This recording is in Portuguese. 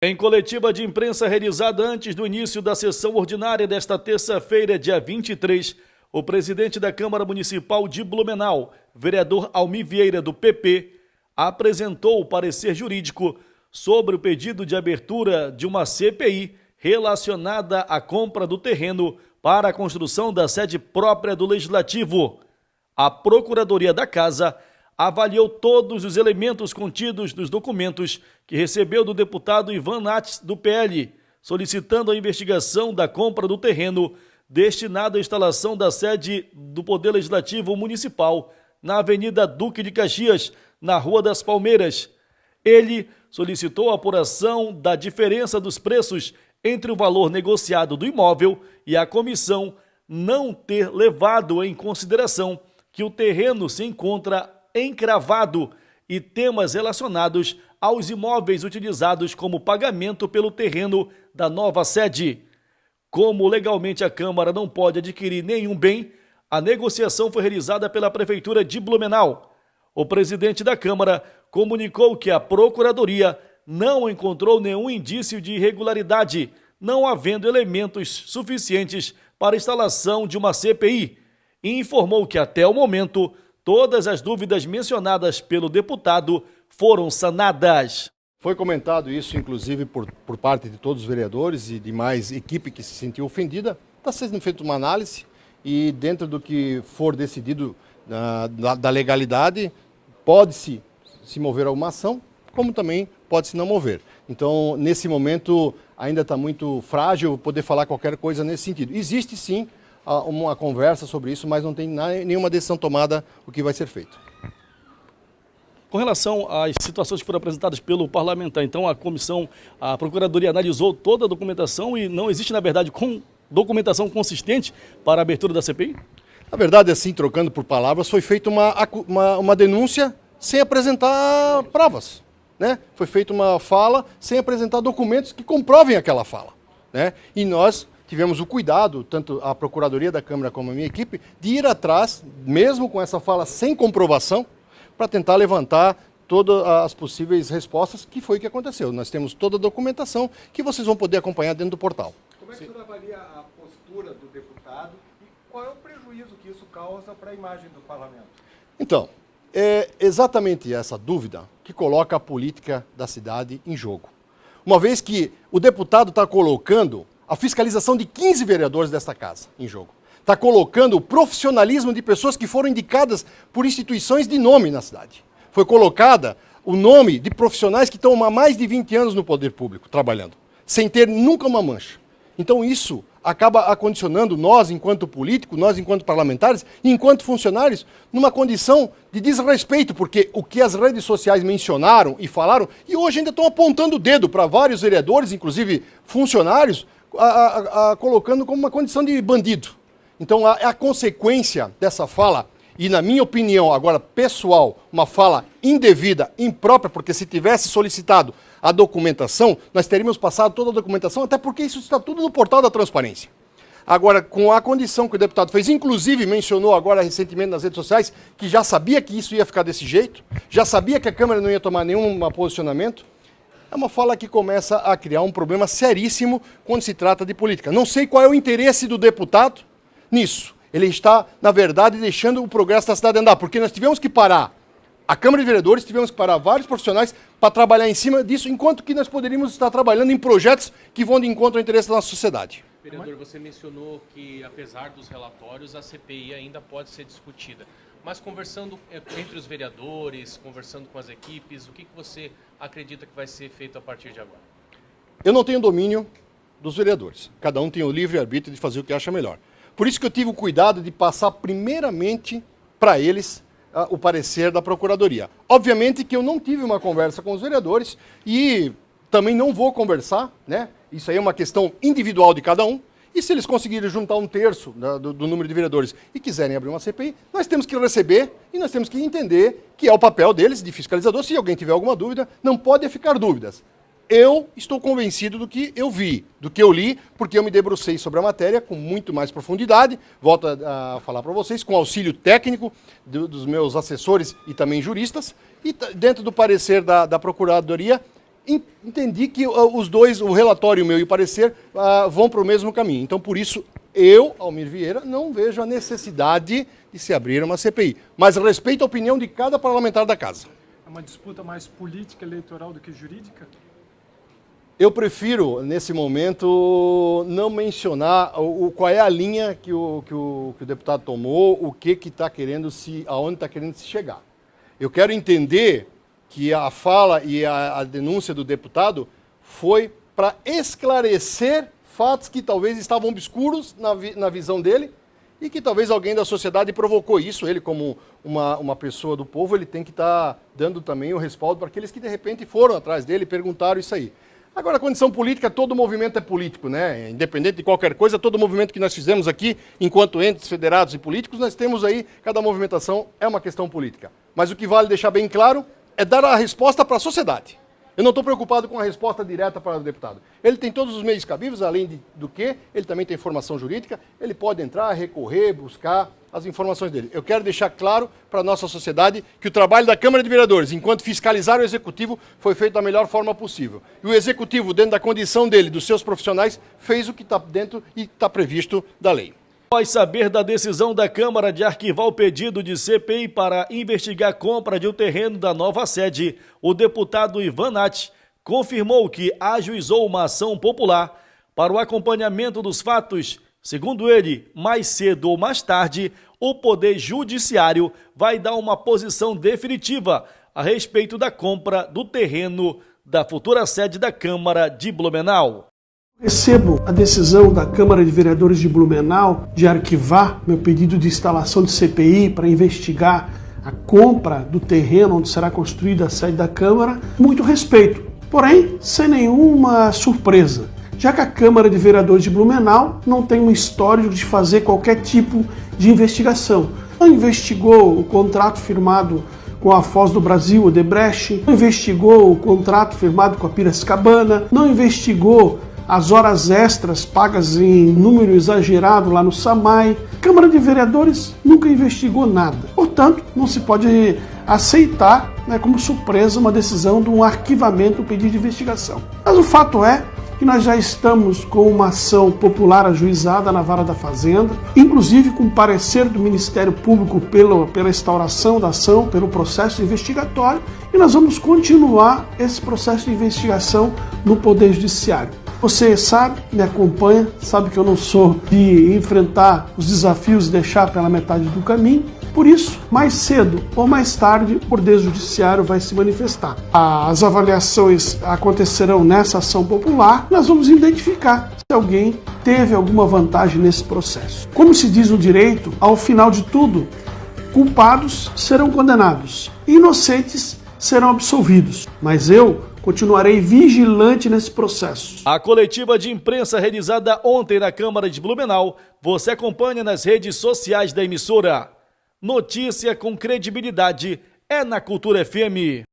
Em coletiva de imprensa realizada antes do início da sessão ordinária desta terça-feira, dia 23, o presidente da Câmara Municipal de Blumenau, vereador Almir Vieira, do PP, apresentou o parecer jurídico sobre o pedido de abertura de uma CPI relacionada à compra do terreno para a construção da sede própria do Legislativo. A Procuradoria da Casa avaliou todos os elementos contidos nos documentos que recebeu do deputado Ivan Nates, do PL, solicitando a investigação da compra do terreno destinado à instalação da sede do Poder Legislativo Municipal na Avenida Duque de Caxias, na Rua das Palmeiras. Ele solicitou a apuração da diferença dos preços entre o valor negociado do imóvel e a comissão não ter levado em consideração que o terreno se encontra encravado e temas relacionados aos imóveis utilizados como pagamento pelo terreno da nova sede. Como legalmente a Câmara não pode adquirir nenhum bem, a negociação foi realizada pela Prefeitura de Blumenau. O presidente da Câmara comunicou que a Procuradoria não encontrou nenhum indício de irregularidade, não havendo elementos suficientes para a instalação de uma CPI, e informou que até o momento todas as dúvidas mencionadas pelo deputado foram sanadas. Foi comentado isso, inclusive, por parte de todos os vereadores e de mais equipe que se sentiu ofendida. Está sendo feita uma análise e, dentro do que for decidido da legalidade, pode-se se mover alguma ação, como também pode-se não mover. Então, nesse momento, ainda está muito frágil poder falar qualquer coisa nesse sentido. Existe, sim, uma conversa sobre isso, mas não tem nenhuma decisão tomada o que vai ser feito. Com relação às situações que foram apresentadas pelo parlamentar, então a Procuradoria analisou toda a documentação e não existe, na verdade, documentação consistente para a abertura da CPI? Na verdade, assim, trocando por palavras, foi feita uma denúncia sem apresentar provas, né? Foi feita uma fala sem apresentar documentos que comprovem aquela fala, né? E nós tivemos o cuidado, tanto a Procuradoria da Câmara como a minha equipe, de ir atrás, mesmo com essa fala sem comprovação, para tentar levantar todas as possíveis respostas, que foi o que aconteceu. Nós temos toda a documentação que vocês vão poder acompanhar dentro do portal. Como é que o senhor avalia a postura do deputado e qual é o prejuízo que isso causa para a imagem do parlamento? Então, é exatamente essa dúvida que coloca a política da cidade em jogo. Uma vez que o deputado está colocando a fiscalização de 15 vereadores desta casa em jogo. Está colocando o profissionalismo de pessoas que foram indicadas por instituições de nome na cidade. Foi colocada o nome de profissionais que estão há mais de 20 anos no poder público, trabalhando, sem ter nunca uma mancha. Então isso acaba acondicionando nós, enquanto políticos, nós, enquanto parlamentares, e enquanto funcionários, numa condição de desrespeito, porque o que as redes sociais mencionaram e falaram, e hoje ainda estão apontando o dedo para vários vereadores, inclusive funcionários, colocando como uma condição de bandido. Então, a consequência dessa fala, e na minha opinião, agora pessoal, uma fala indevida, imprópria, porque se tivesse solicitado a documentação, nós teríamos passado toda a documentação, até porque isso está tudo no portal da transparência. Agora, com a condição que o deputado fez, inclusive mencionou agora recentemente nas redes sociais, que já sabia que isso ia ficar desse jeito, já sabia que a Câmara não ia tomar nenhum posicionamento, é uma fala que começa a criar um problema seríssimo quando se trata de política. Não sei qual é o interesse do deputado nisso. Ele está, na verdade, deixando o progresso da cidade andar, porque nós tivemos que parar a Câmara de Vereadores, tivemos que parar vários profissionais para trabalhar em cima disso, enquanto que nós poderíamos estar trabalhando em projetos que vão de encontro ao interesse da nossa sociedade. Vereador, você mencionou que, apesar dos relatórios, a CPI ainda pode ser discutida. Mas conversando entre os vereadores, conversando com as equipes, o que você acredita que vai ser feito a partir de agora? Eu não tenho domínio dos vereadores. Cada um tem o livre-arbítrio de fazer o que acha melhor. Por isso que eu tive o cuidado de passar primeiramente para eles o parecer da Procuradoria. Obviamente que eu não tive uma conversa com os vereadores e também não vou conversar, né? Isso aí é uma questão individual de cada um. E se eles conseguirem juntar 1/3 do número de vereadores e quiserem abrir uma CPI, nós temos que receber e nós temos que entender que é o papel deles de fiscalizador. Se alguém tiver alguma dúvida, não pode ficar dúvidas. Eu estou convencido do que eu vi, do que eu li, porque eu me debrucei sobre a matéria com muito mais profundidade, volto a falar para vocês, com auxílio técnico dos meus assessores e também juristas, e dentro do parecer da Procuradoria, entendi que os dois, o relatório meu e o parecer, vão para o mesmo caminho. Então, por isso, eu, Almir Vieira, não vejo a necessidade de se abrir uma CPI. Mas respeito a opinião de cada parlamentar da casa. É uma disputa mais política, eleitoral do que jurídica? Eu prefiro, nesse momento, não mencionar qual é a linha que o deputado tomou, o que está querendo aonde está querendo se chegar. Eu quero entender que a fala e a denúncia do deputado foi para esclarecer fatos que talvez estavam obscuros na visão dele e que talvez alguém da sociedade provocou isso. Ele, como uma pessoa do povo, ele tem que estar dando também o respaldo para aqueles que de repente foram atrás dele e perguntaram isso aí. Agora, a condição política, todo movimento é político, né? Independente de qualquer coisa, todo movimento que nós fizemos aqui, enquanto entes federados e políticos, nós temos aí, cada movimentação é uma questão política. Mas o que vale deixar bem claro é dar a resposta para a sociedade. Eu não estou preocupado com a resposta direta para o deputado. Ele tem todos os meios cabíveis, além do que ele também tem formação jurídica, ele pode entrar, recorrer, buscar as informações dele. Eu quero deixar claro para a nossa sociedade que o trabalho da Câmara de Vereadores, enquanto fiscalizar o Executivo, foi feito da melhor forma possível. E o Executivo, dentro da condição dele, dos seus profissionais, fez o que está dentro e está previsto da lei. Após saber da decisão da Câmara de arquivar o pedido de CPI para investigar a compra de um terreno da nova sede, o deputado Ivan Natti confirmou que ajuizou uma ação popular para o acompanhamento dos fatos. Segundo ele, mais cedo ou mais tarde, o Poder Judiciário vai dar uma posição definitiva a respeito da compra do terreno da futura sede da Câmara de Blumenau. Recebo a decisão da Câmara de Vereadores de Blumenau de arquivar meu pedido de instalação de CPI para investigar a compra do terreno onde será construída a sede da Câmara. Muito respeito, porém sem nenhuma surpresa, já que a Câmara de Vereadores de Blumenau não tem um histórico de fazer qualquer tipo de investigação. Não investigou o contrato firmado com a Foz do Brasil, Odebrecht, não investigou o contrato firmado com a Piracicabana, não investigou as horas extras pagas em número exagerado lá no SAMAI. A Câmara de Vereadores nunca investigou nada. Portanto, não se pode aceitar como surpresa uma decisão de um arquivamento do pedido de investigação. Mas o fato é que nós já estamos com uma ação popular ajuizada na Vara da Fazenda, inclusive com parecer do Ministério Público pela instauração da ação, pelo processo investigatório, e nós vamos continuar esse processo de investigação no Poder Judiciário. Você sabe, me acompanha, sabe que eu não sou de enfrentar os desafios e deixar pela metade do caminho. Por isso, mais cedo ou mais tarde, o Poder Judiciário vai se manifestar. As avaliações acontecerão nessa ação popular. Nós vamos identificar se alguém teve alguma vantagem nesse processo. Como se diz no direito, ao final de tudo, culpados serão condenados, inocentes serão absolvidos. Mas eu continuarei vigilante nesse processo. A coletiva de imprensa realizada ontem na Câmara de Blumenau, você acompanha nas redes sociais da emissora. Notícia com credibilidade é na Cultura FM.